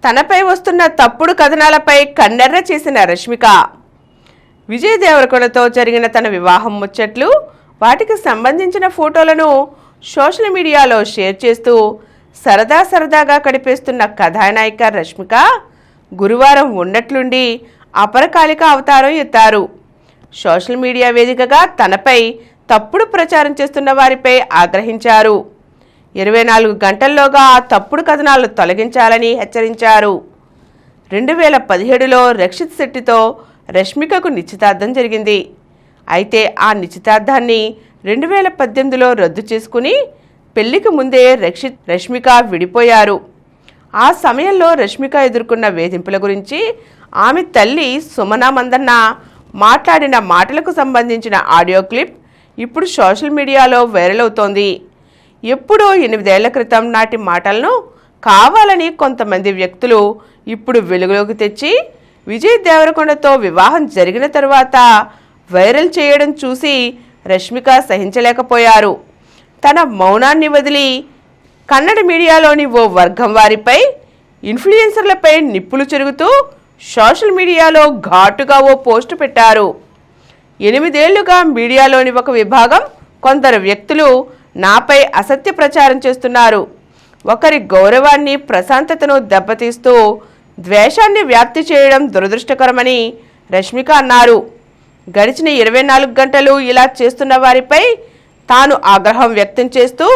తనపై వస్తున్న తప్పుడు కథనాలపై కన్నెర్ర చేసిన రష్మిక. విజయ్ దేవరకొండతో జరిగిన తన వివాహం ముచ్చట్లు, వాటికి సంబంధించిన ఫోటోలను సోషల్ మీడియాలో షేర్ చేస్తూ సరదాగా గడిపేస్తున్న కథానాయిక రష్మిక గురువారం ఉన్నట్లుండి అపరకాలిక అవతారం ఎత్తారు. సోషల్ మీడియా వేదికగా తనపై తప్పుడు ప్రచారం చేస్తున్న వారిపై ఆగ్రహించారు. 24 గంటల్లోగా ఆ తప్పుడు కథనాలను తొలగించాలని హెచ్చరించారు. 2017లో రక్షిత్ శెట్టితో రష్మికకు నిశ్చితార్థం జరిగింది. అయితే ఆ నిశ్చితార్థాన్ని 2018లో రద్దు చేసుకుని పెళ్లికి ముందే రష్మిక విడిపోయారు. ఆ సమయంలో రష్మిక ఎదుర్కొన్న వేధింపుల గురించి ఆమె తల్లి సుమనా మందన్న మాట్లాడిన మాటలకు సంబంధించిన ఆడియో క్లిప్ ఇప్పుడు సోషల్ మీడియాలో వైరల్ అవుతోంది. ఎప్పుడో 8 ఏళ్ల క్రితం నాటి మాటలను కావాలని కొంతమంది వ్యక్తులు ఇప్పుడు వెలుగులోకి తెచ్చి విజయ్ దేవరకొండతో వివాహం జరిగిన తరువాత వైరల్ చేయడం చూసి రష్మిక సహించలేకపోయారు. తన మౌనాన్ని వదిలి కన్నడ మీడియాలోని ఓ వర్గం వారిపై, ఇన్ఫ్లుయెన్సర్లపై నిప్పులు చెరుగుతూ సోషల్ మీడియాలో ఘాటుగా ఓ పోస్టు పెట్టారు. 8 ఏళ్లుగా మీడియాలోని ఒక విభాగం కొందరు వ్యక్తులు నాపై అసత్య ప్రచారం చేస్తున్నారు. ఒకరి గౌరవాన్ని, ప్రశాంతతను దెబ్బతీస్తూ ద్వేషాన్ని వ్యాప్తి చేయడం దురదృష్టకరమని రష్మిక అన్నారు. గడిచిన 24 గంటలు ఇలా చేస్తున్న వారిపై తాను ఆగ్రహం వ్యక్తం చేస్తూ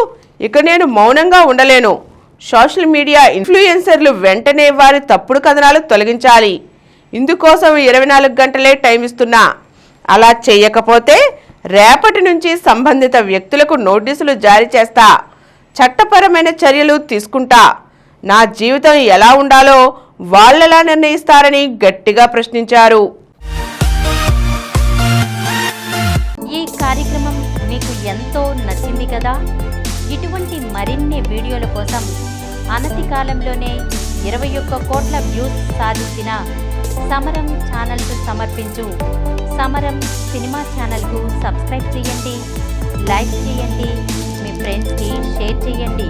ఇక నేను మౌనంగా ఉండలేను. సోషల్ మీడియా ఇన్ఫ్లుయెన్సర్లు వెంటనే వారి తప్పుడు కథనాలు తొలగించాలి. ఇందుకోసం 24 గంటలే టైం ఇస్తున్నా. అలా చేయకపోతే రేపటి నుంచి సంబంధిత వ్యక్తులకు నోటీసులు జారీ చేస్తా, చట్టపరమైన చర్యలు తీసుకుంటా. నా జీవితం ఎలా ఉండాలో వాళ్ళెలా నిర్ణయిస్తారని గట్టిగా ప్రశ్నించారు. ఈ కార్యక్రమం మీకు ఎంతో నచ్చింది కదా. ఇటువంటి మరిన్ని వీడియోల కోసం అనతి కాలంలోనే 21 కోట్ల వ్యూస్ సాధించిన సమరం ఛానల్కు సమర్పించు సమరం సినిమా ఛానల్కు సబ్స్క్రైబ్ చేయండి, లైక్ చేయండి, మీ ఫ్రెండ్స్కి షేర్ చేయండి.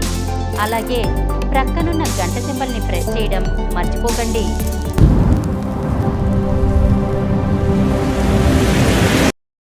అలాగే ప్రక్కనున్న గంట సింబల్ని ప్రెస్ చేయడం మర్చిపోకండి.